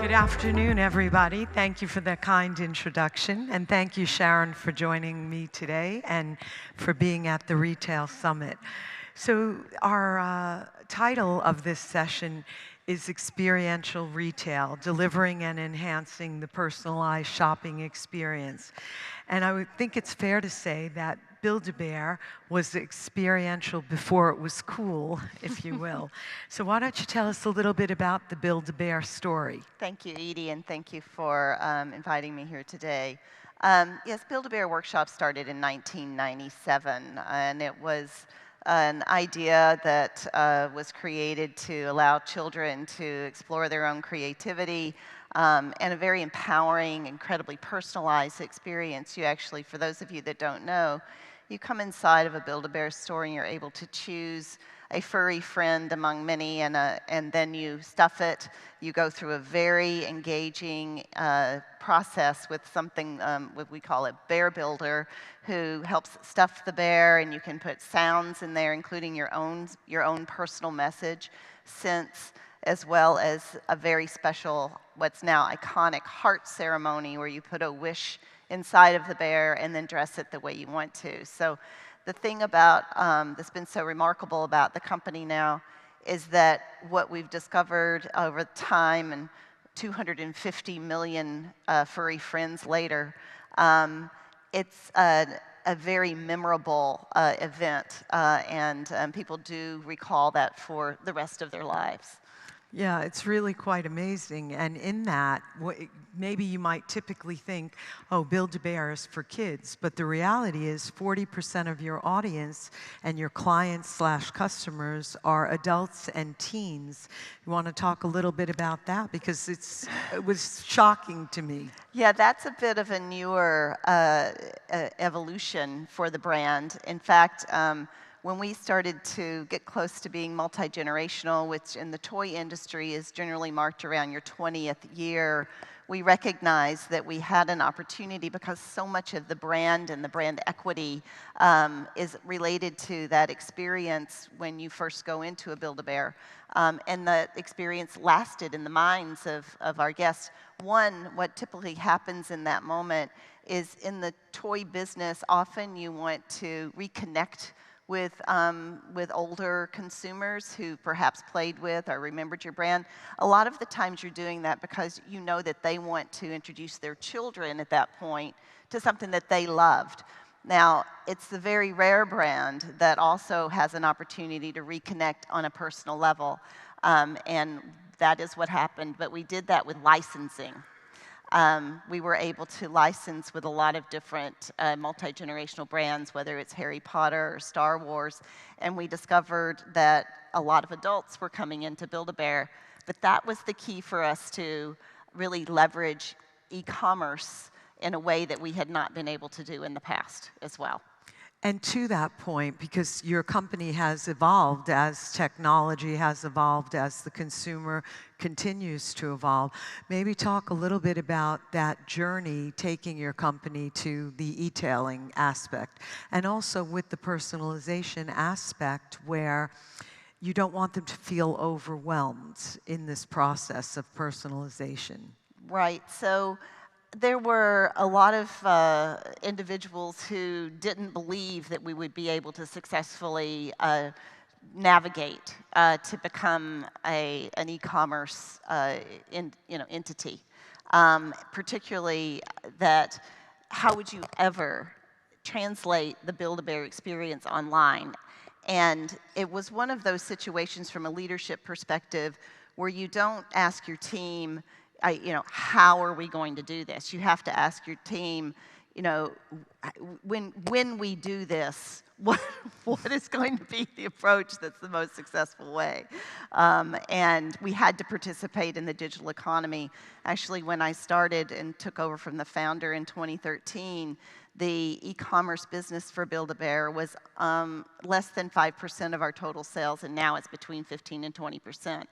Good afternoon, everybody. Thank you for that kind introduction. And thank you, Sharon, for joining me today and for being at the Retail Summit. So our title of this session is Experiential Retail, Delivering and Enhancing the Personalized Shopping Experience. And I would think it's fair to say that Build-A-Bear was experiential before it was cool, if you will. So why don't you tell us a little bit about the Build-A-Bear story? Thank you, Edie, and thank you for inviting me here today. Yes, Build-A-Bear Workshop started in 1997, and it was an idea that was created to allow children to explore their own creativity, and a very empowering, incredibly personalized experience. You actually, for those of you that don't know, you come inside of a Build-A-Bear store and you're able to choose a furry friend among many, and then you stuff it. You go through a very engaging process with something, what we call a bear builder, who helps stuff the bear, and you can put sounds in there, including your own personal message, scents, as well as a very special, what's now iconic heart ceremony, where you put a wish inside of the bear and then dress it the way you want to. So the thing about that's been so remarkable about the company now is that what we've discovered over time, and 250 million furry friends later, it's a very memorable event, and people do recall that for the rest of their lives. Yeah, it's really quite amazing. And in that, maybe you might typically think, oh, Build-A-Bear is for kids. But the reality is 40% of your audience and your clients/customers are adults and teens. You want to talk a little bit about that? Because it was shocking to me. Yeah, that's a bit of a newer evolution for the brand. In fact, when we started to get close to being multi-generational, which in the toy industry is generally marked around your 20th year, we recognized that we had an opportunity, because so much of the brand and the brand equity is related to that experience when you first go into a Build-A-Bear. And the experience lasted in the minds of our guests. One, what typically happens in that moment is, in the toy business, often you want to reconnect with older consumers who perhaps played with or remembered your brand. A lot of the times you're doing that because you know that they want to introduce their children at that point to something that they loved. Now, it's the very rare brand that also has an opportunity to reconnect on a personal level, and that is what happened, but we did that with licensing. We were able to license with a lot of different multi-generational brands, whether it's Harry Potter or Star Wars, and we discovered that a lot of adults were coming in to Build-A-Bear, but that was the key for us to really leverage e-commerce in a way that we had not been able to do in the past as well. And to that point, because your company has evolved as technology has evolved, as the consumer continues to evolve, maybe talk a little bit about that journey taking your company to the e-tailing aspect, and also with the personalization aspect, where you don't want them to feel overwhelmed in this process of personalization. Right. So there were a lot of individuals who didn't believe that we would be able to successfully navigate to become an e-commerce entity. Particularly that, how would you ever translate the Build-A-Bear experience online? And it was one of those situations from a leadership perspective where you don't ask your team, how are we going to do this? You have to ask your team, when we do this, what is going to be the approach that's the most successful way? And we had to participate in the digital economy. Actually, when I started and took over from the founder in 2013, the e-commerce business for Build-A-Bear was less than 5% of our total sales, and now it's between 15 and 20%.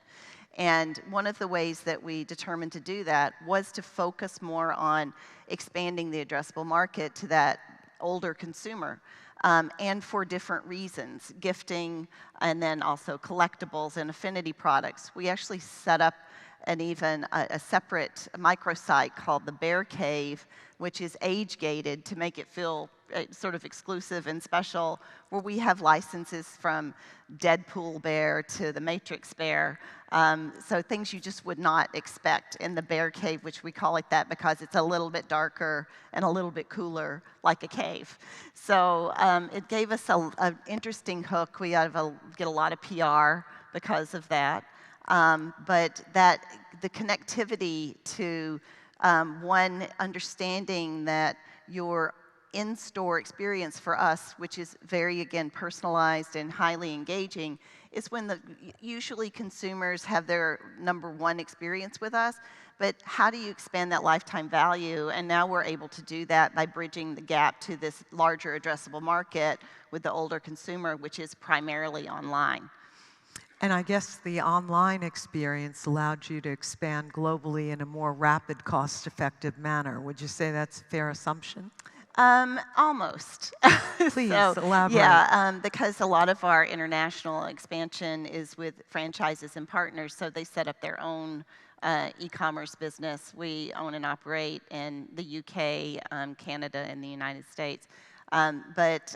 And one of the ways that we determined to do that was to focus more on expanding the addressable market to that older consumer, and for different reasons, gifting, and then also collectibles and affinity products. We actually set up and even a separate microsite called the Bear Cave, which is age-gated to make it feel sort of exclusive and special, where we have licenses from Deadpool bear to the Matrix bear. So things you just would not expect in the Bear Cave, which we call it that because it's a little bit darker and a little bit cooler, like a cave. So it gave us an interesting hook. We get a lot of PR because of that. But the connectivity to one, understanding that your in-store experience for us, which is very, again, personalized and highly engaging, is when usually consumers have their #1 experience with us, but how do you expand that lifetime value? And now we're able to do that by bridging the gap to this larger addressable market with the older consumer, which is primarily online. And I guess the online experience allowed you to expand globally in a more rapid, cost-effective manner. Would you say that's a fair assumption? Almost. Please, So, elaborate. yeah, because a lot of our international expansion is with franchises and partners, so they set up their own e-commerce business. We own and operate in the UK, Canada, and the United States. And it's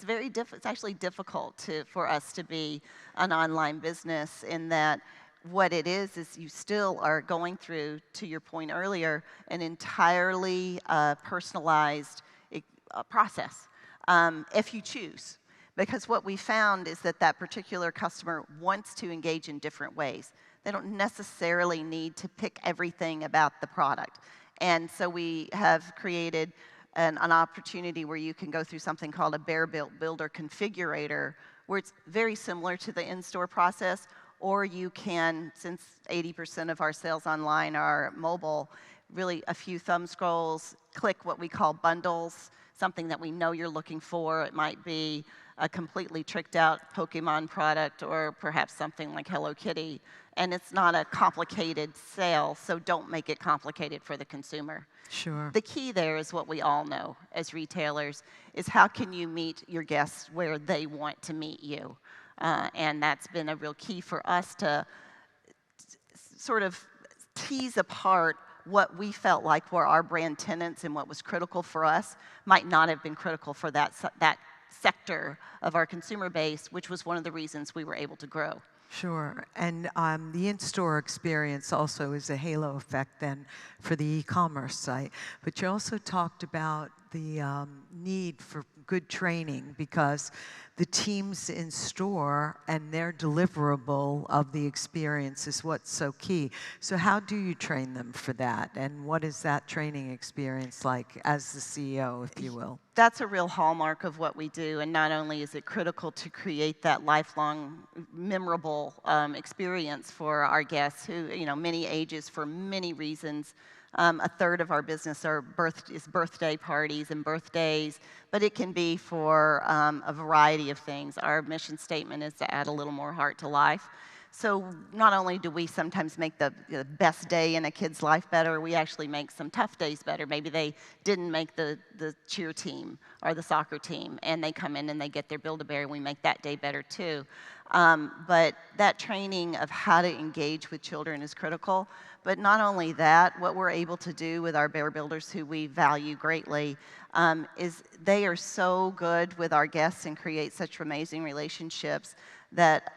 it's actually difficult for us to be an online business in that what it is you still are going through, to your point earlier, an entirely personalized process, if you choose. Because what we found is that particular customer wants to engage in different ways. They don't necessarily need to pick everything about the product. And so we have created an opportunity where you can go through something called a Bear Builder Configurator, where it's very similar to the in-store process, or you can, since 80% of our sales online are mobile, really a few thumb scrolls, click what we call bundles, something that we know you're looking for. It might be a completely tricked out Pokemon product or perhaps something like Hello Kitty. And it's not a complicated sale, so don't make it complicated for the consumer. Sure. The key there is what we all know as retailers, is how can you meet your guests where they want to meet you? And that's been a real key for us to sort of tease apart what we felt like were our brand tenets and what was critical for us might not have been critical for that sector of our consumer base, which was one of the reasons we were able to grow. Sure, and the in-store experience also is a halo effect then for the e-commerce site. But you also talked about the need for good training because the teams in store and their deliverable of the experience is what's so key. So how do you train them for that? And what is that training experience like as the CEO, if you will? That's a real hallmark of what we do, and not only is it critical to create that lifelong, memorable experience for our guests who, many ages for many reasons. A third of our business is birthday parties and birthdays, but it can be for a variety of things. Our mission statement is to add a little more heart to life. So not only do we sometimes make the best day in a kid's life better, we actually make some tough days better. Maybe they didn't make the cheer team or the soccer team, and they come in and they get their Build-A-Bear, and we make that day better too. But that training of how to engage with children is critical. But not only that, what we're able to do with our Bear Builders, who we value greatly, is they are so good with our guests and create such amazing relationships that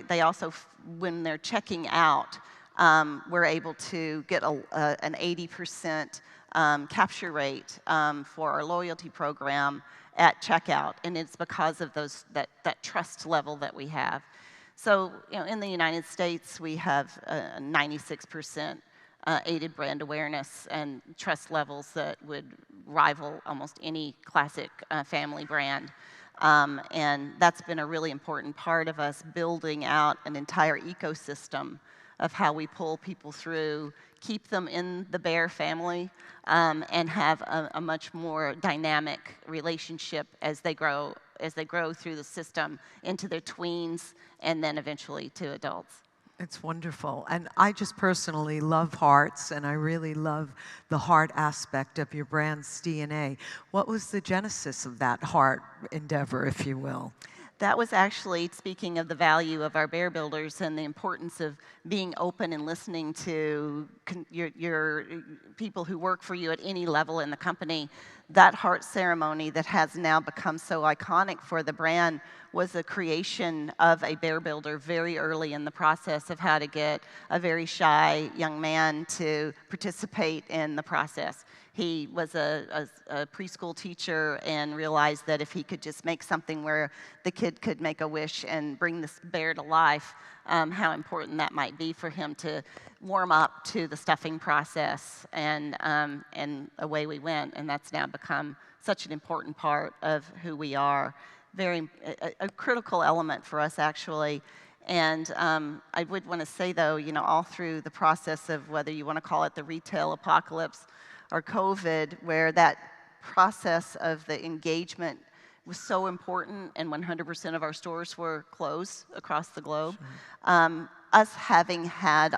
they also, when they're checking out, we're able to get an 80% capture rate for our loyalty program at checkout, and it's because of that trust level that we have. So, in the United States, we have 96% aided brand awareness and trust levels that would rival almost any classic family brand. And that's been a really important part of us building out an entire ecosystem of how we pull people through, keep them in the Bear family, and have a much more dynamic relationship as they grow through the system into their tweens and then eventually to adults. It's wonderful. And I just personally love hearts, and I really love the heart aspect of your brand's DNA. What was the genesis of that heart endeavor, if you will? That was actually, speaking of the value of our bear builders and the importance of being open and listening to your people who work for you at any level in the company, that heart ceremony that has now become so iconic for the brand was the creation of a bear builder very early in the process of how to get a very shy young man to participate in the process. He was a preschool teacher and realized that if he could just make something where the kid could make a wish and bring this bear to life, how important that might be for him to warm up to the stuffing process. And away we went, and that's now become such an important part of who we are. A critical element for us, actually. And I would want to say, though, you know, all through the process of whether you want to call it the retail apocalypse or COVID, where that process of the engagement was so important, and 100% of our stores were closed across the globe. Sure. Us having had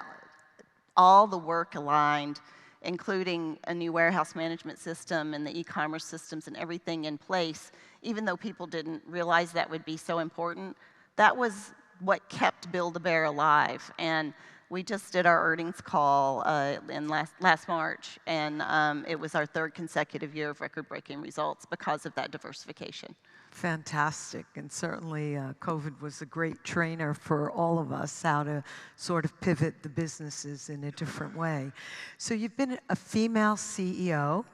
all the work aligned, including a new warehouse management system and the e-commerce systems and everything in place, even though people didn't realize that would be so important, that was what kept Build-A-Bear alive. And we just did our earnings call in last March, and it was our 3rd consecutive year of record-breaking results because of that diversification. Fantastic, and certainly COVID was a great trainer for all of us how to sort of pivot the businesses in a different way. So you've been a female CEO.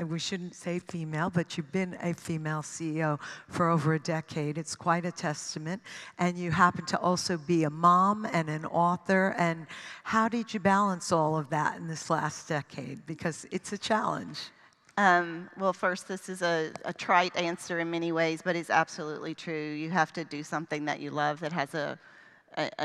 We shouldn't say female, but you've been a female CEO for over a decade. It's quite a testament. And you happen to also be a mom and an author. And how did you balance all of that in this last decade? Because it's a challenge. Well, first, this is a trite answer in many ways, but it's absolutely true. You have to do something that you love that has a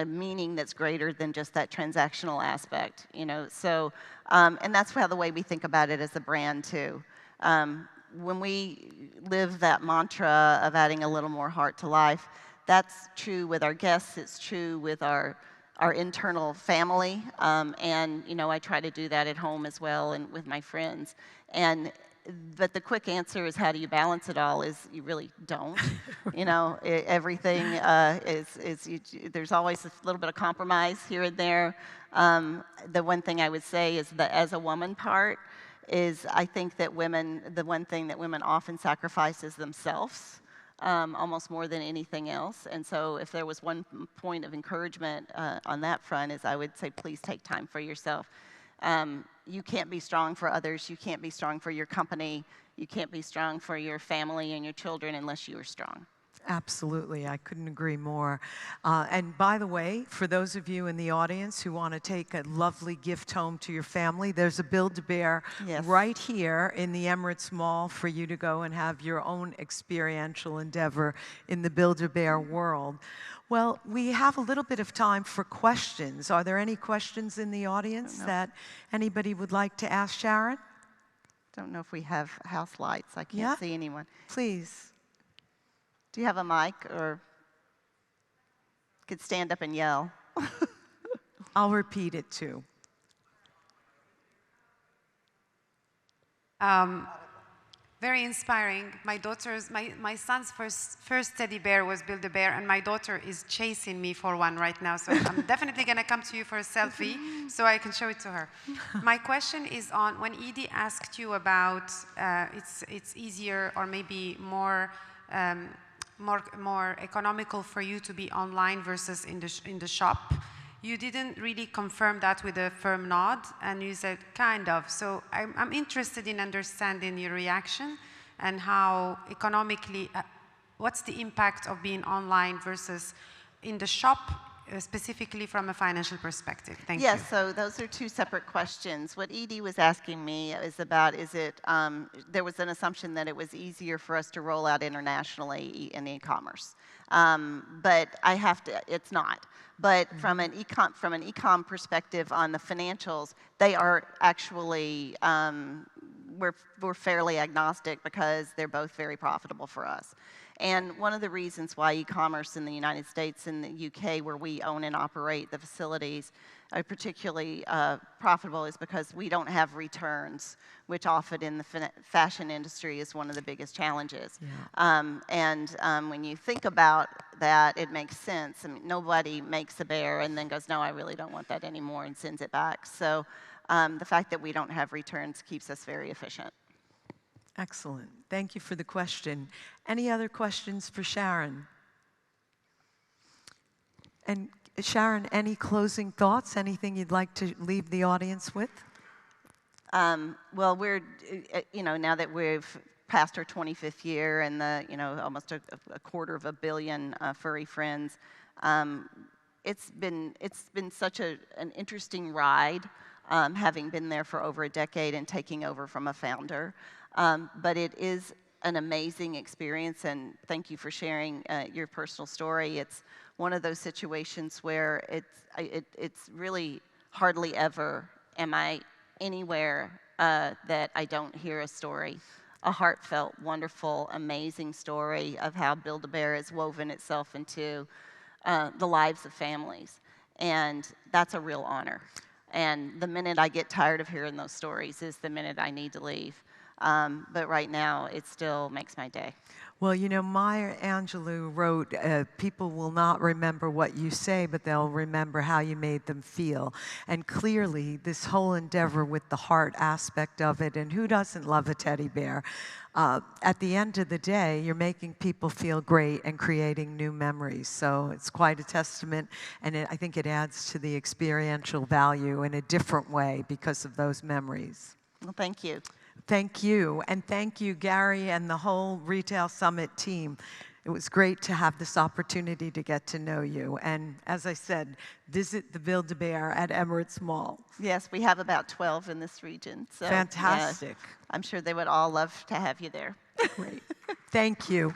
meaning that's greater than just that transactional aspect, you know. So, and that's how the way we think about it as a brand, too. When we live that mantra of adding a little more heart to life, that's true with our guests, it's true with our internal family, and, you know, I try to do that at home as well and with my friends. But the quick answer is, how do you balance it all, is you really don't. You know, everything there's always a little bit of compromise here and there. The one thing I would say is that as a woman part is, I think that the one thing that women often sacrifice is themselves. Almost more than anything else. And so if there was one point of encouragement on that front, is I would say, please take time for yourself. You can't be strong for others. You can't be strong for your company. You can't be strong for your family and your children unless you are strong. Absolutely, I couldn't agree more. And by the way, for those of you in the audience who want to take a lovely gift home to your family, there's a Build-A-Bear right here in the Emirates Mall for you to go and have your own experiential endeavor in the Build-A-Bear world. Well, we have a little bit of time for questions. Are there any questions in the audience that anybody would like to ask Sharon? Don't know if we have house lights. I can't see anyone. Please. Do you have a mic, or could stand up and yell? I'll repeat it too. Very inspiring. My son's first teddy bear was Build-A-Bear, and my daughter is chasing me for one right now. So I'm definitely going to come to you for a selfie so I can show it to her. My question is on when EDIE asked you about it's easier or maybe more economical for you to be online versus in the shop. You didn't really confirm that with a firm nod, and you said kind of. So I'm interested in understanding your reaction and how economically, what's the impact of being online versus in the shop, specifically from a financial perspective. Thank you. Yes, so those are two separate questions. What EDIE was asking me is about, there was an assumption that it was easier for us to roll out internationally in e-commerce. But it's not. But from an e-com perspective on the financials, they are actually, we're fairly agnostic because they're both very profitable for us. And one of the reasons why e-commerce in the United States and the UK, where we own and operate the facilities, are particularly profitable is because we don't have returns, which often in the fashion industry is one of the biggest challenges. Yeah. When you think about that, it makes sense. I mean, nobody makes a bear and then goes, no, I really don't want that anymore, and sends it back. So the fact that we don't have returns keeps us very efficient. Excellent. Thank you for the question. Any other questions for Sharon? And Sharon, any closing thoughts? Anything you'd like to leave the audience with? Well, we're, now that we've passed our 25th year and almost a $250 million furry friends, it's been such an interesting ride, having been there for over a decade and taking over from a founder. But it is an amazing experience, and thank you for sharing your personal story. It's one of those situations where it's really hardly ever am I anywhere that I don't hear a story, a heartfelt, wonderful, amazing story of how Build-A-Bear has woven itself into the lives of families. And that's a real honor. And the minute I get tired of hearing those stories is the minute I need to leave. But right now, it still makes my day. Well, Maya Angelou wrote, people will not remember what you say, but they'll remember how you made them feel. And clearly, this whole endeavor with the heart aspect of it, and who doesn't love a teddy bear? At the end of the day, you're making people feel great and creating new memories. So it's quite a testament, and I think it adds to the experiential value in a different way because of those memories. Well, thank you. Thank you, and thank you, Gary, and the whole Retail Summit team. It was great to have this opportunity to get to know you. And as I said, visit the Build-A-Bear at Emirates Mall. Yes, we have about 12 in this region. So, fantastic. I'm sure they would all love to have you there. Great. Thank you.